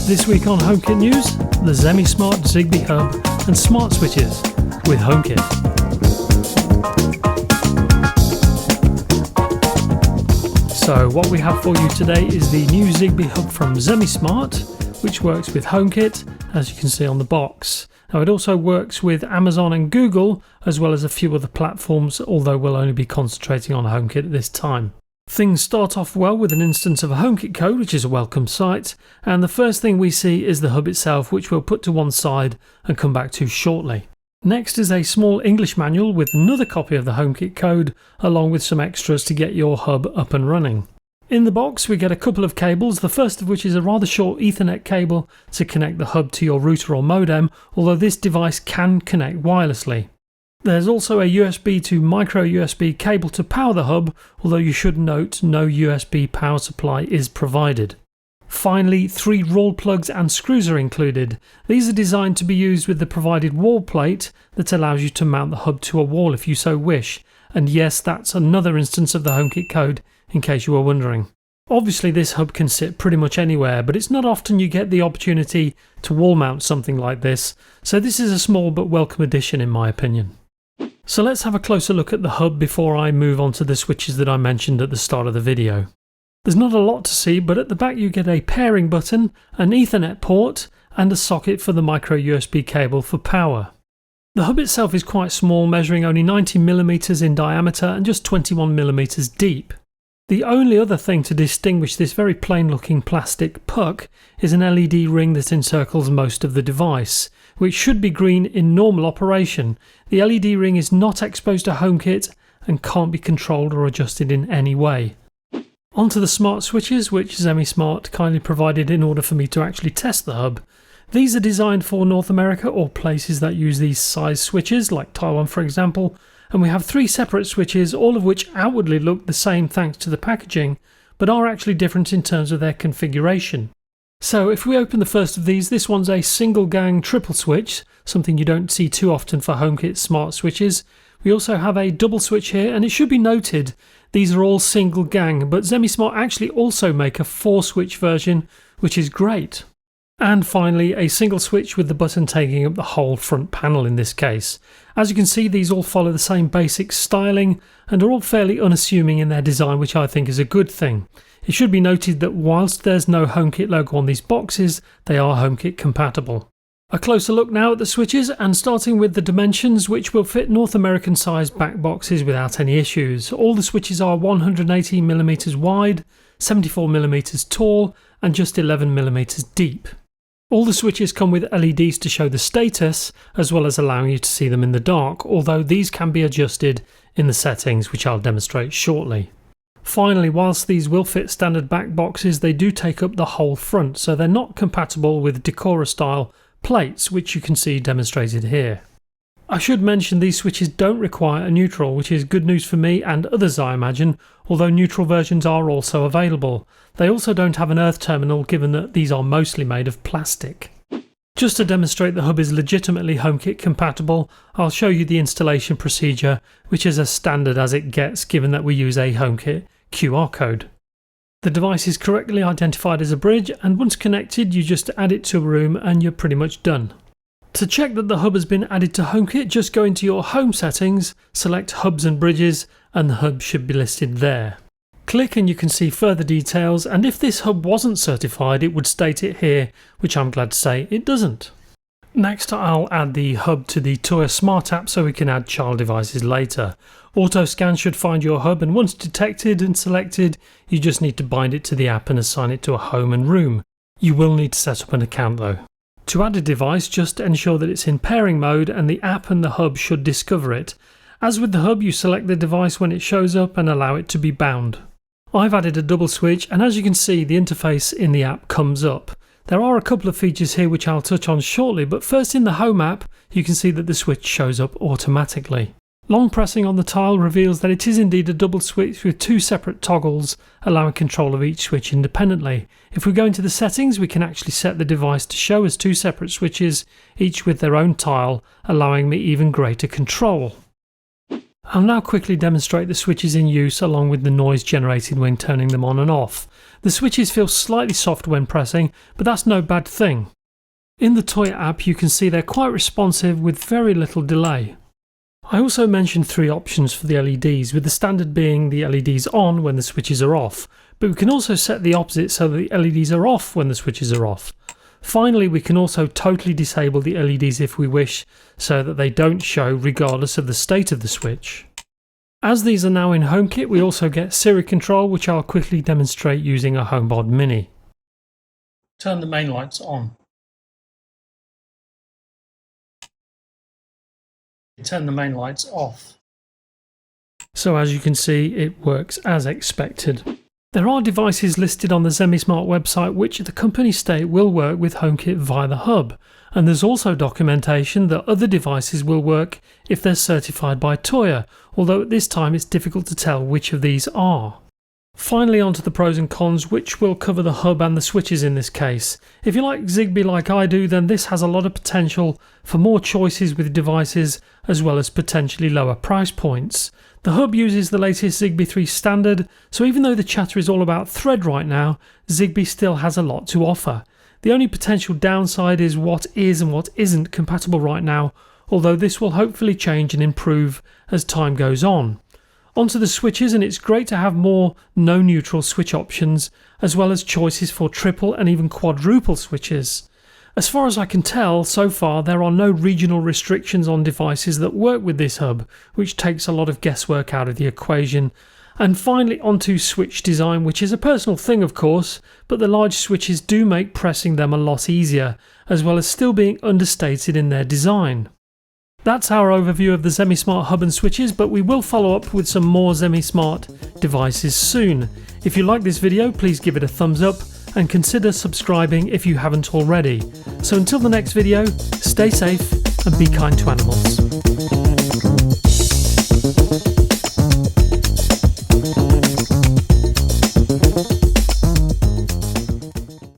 This week on HomeKit News, the Zemismart Zigbee Hub and smart switches with HomeKit. So what we have for you today is the new Zigbee Hub from Zemismart, which works with HomeKit, as you can see on the box. Now it also works with Amazon and Google, as well as a few other platforms, although we'll only be concentrating on HomeKit at this time. Things start off well with an instance of a HomeKit code, which is a welcome sight, and the first thing we see is the hub itself, which we'll put to one side and come back to shortly. Next is a small English manual with another copy of the HomeKit code, along with some extras to get your hub up and running. In the box we get a couple of cables, the first of which is a rather short Ethernet cable to connect the hub to your router or modem, although this device can connect wirelessly. There's also a USB to micro USB cable to power the hub, although you should note no USB power supply is provided. Finally, 3 roll plugs and screws are included. These are designed to be used with the provided wall plate that allows you to mount the hub to a wall if you so wish. And yes, that's another instance of the HomeKit code, in case you were wondering. Obviously this hub can sit pretty much anywhere, but it's not often you get the opportunity to wall mount something like this, so this is a small but welcome addition in my opinion. So let's have a closer look at the hub before I move on to the switches that I mentioned at the start of the video. There's not a lot to see, but at the back you get a pairing button, an Ethernet port, and a socket for the micro USB cable for power. The hub itself is quite small, measuring only 90mm in diameter and just 21mm deep. The only other thing to distinguish this very plain looking plastic puck is an LED ring that encircles most of the device, which should be green in normal operation. The LED ring is not exposed to HomeKit and can't be controlled or adjusted in any way. Onto the smart switches, which Zemismart kindly provided in order for me to actually test the hub. These are designed for North America or places that use these size switches, like Taiwan for example, and we have 3 separate switches, all of which outwardly look the same thanks to the packaging, but are actually different in terms of their configuration. So if we open the first of these, this one's a single gang triple switch, something you don't see too often for HomeKit smart switches. We also have a double switch here, and it should be noted these are all single gang, but Zemismart actually also make a 4 switch version, which is great. And finally, a single switch with the button taking up the whole front panel in this case. As you can see, these all follow the same basic styling and are all fairly unassuming in their design, which I think is a good thing. It should be noted that whilst there's no HomeKit logo on these boxes, they are HomeKit compatible. A closer look now at the switches, and starting with the dimensions, which will fit North American sized back boxes without any issues. All the switches are 118mm wide, 74mm tall and just 11mm deep. All the switches come with LEDs to show the status, as well as allowing you to see them in the dark, although these can be adjusted in the settings, which I'll demonstrate shortly. Finally, whilst these will fit standard back boxes, they do take up the whole front, so they're not compatible with Decora style plates, which you can see demonstrated here. I should mention these switches don't require a neutral, which is good news for me and others I imagine, although neutral versions are also available. They also don't have an earth terminal, given that these are mostly made of plastic. Just to demonstrate the hub is legitimately HomeKit compatible, I'll show you the installation procedure, which is as standard as it gets given that we use a HomeKit QR code. The device is correctly identified as a bridge, and once connected you just add it to a room and you're pretty much done. To check that the hub has been added to HomeKit, just go into your home settings, select hubs and bridges, and the hub should be listed there. Click and you can see further details, and if this hub wasn't certified it would state it here, which I'm glad to say it doesn't. Next I'll add the hub to the Toya Smart app so we can add child devices later. AutoScan should find your hub, and once detected and selected you just need to bind it to the app and assign it to a home and room. You will need to set up an account though. To add a device, just ensure that it's in pairing mode and the app and the hub should discover it. As with the hub, you select the device when it shows up and allow it to be bound. I've added a double switch, and as you can see the interface in the app comes up. There are a couple of features here which I'll touch on shortly, but first in the home app you can see that the switch shows up automatically. Long pressing on the tile reveals that it is indeed a double switch with 2 separate toggles, allowing control of each switch independently. If we go into the settings, we can actually set the device to show us 2 separate switches, each with their own tile, allowing me even greater control. I'll now quickly demonstrate the switches in use along with the noise generated when turning them on and off. The switches feel slightly soft when pressing, but that's no bad thing. In the Toya app you can see they're quite responsive with very little delay. I also mentioned 3 options for the LEDs, with the standard being the LEDs on when the switches are off, but we can also set the opposite so that the LEDs are off when the switches are off. Finally, we can also totally disable the LEDs if we wish, so that they don't show regardless of the state of the switch. As these are now in HomeKit, we also get Siri control, which I'll quickly demonstrate using a HomePod Mini. Turn the main lights on. Turn the main lights off. So as you can see, it works as expected. There are devices listed on the ZemiSmart website which the company state will work with HomeKit via the hub, and there's also documentation that other devices will work if they're certified by Toya, although at this time it's difficult to tell which of these are. Finally, onto the pros and cons, which will cover the hub and the switches in this case. If you like Zigbee like I do, then this has a lot of potential for more choices with devices as well as potentially lower price points. The hub uses the latest Zigbee 3 standard, so even though the chatter is all about Thread right now, Zigbee still has a lot to offer. The only potential downside is what is and what isn't compatible right now, although this will hopefully change and improve as time goes on. Onto the switches, and it's great to have more no neutral switch options, as well as choices for triple and even quadruple switches. As far as I can tell, so far there are no regional restrictions on devices that work with this hub, which takes a lot of guesswork out of the equation. And finally onto switch design, which is a personal thing of course, but the large switches do make pressing them a lot easier, as well as still being understated in their design. That's our overview of the ZemiSmart hub and switches, but we will follow up with some more ZemiSmart devices soon. If you like this video, please give it a thumbs up and consider subscribing if you haven't already. So until the next video, stay safe and be kind to animals.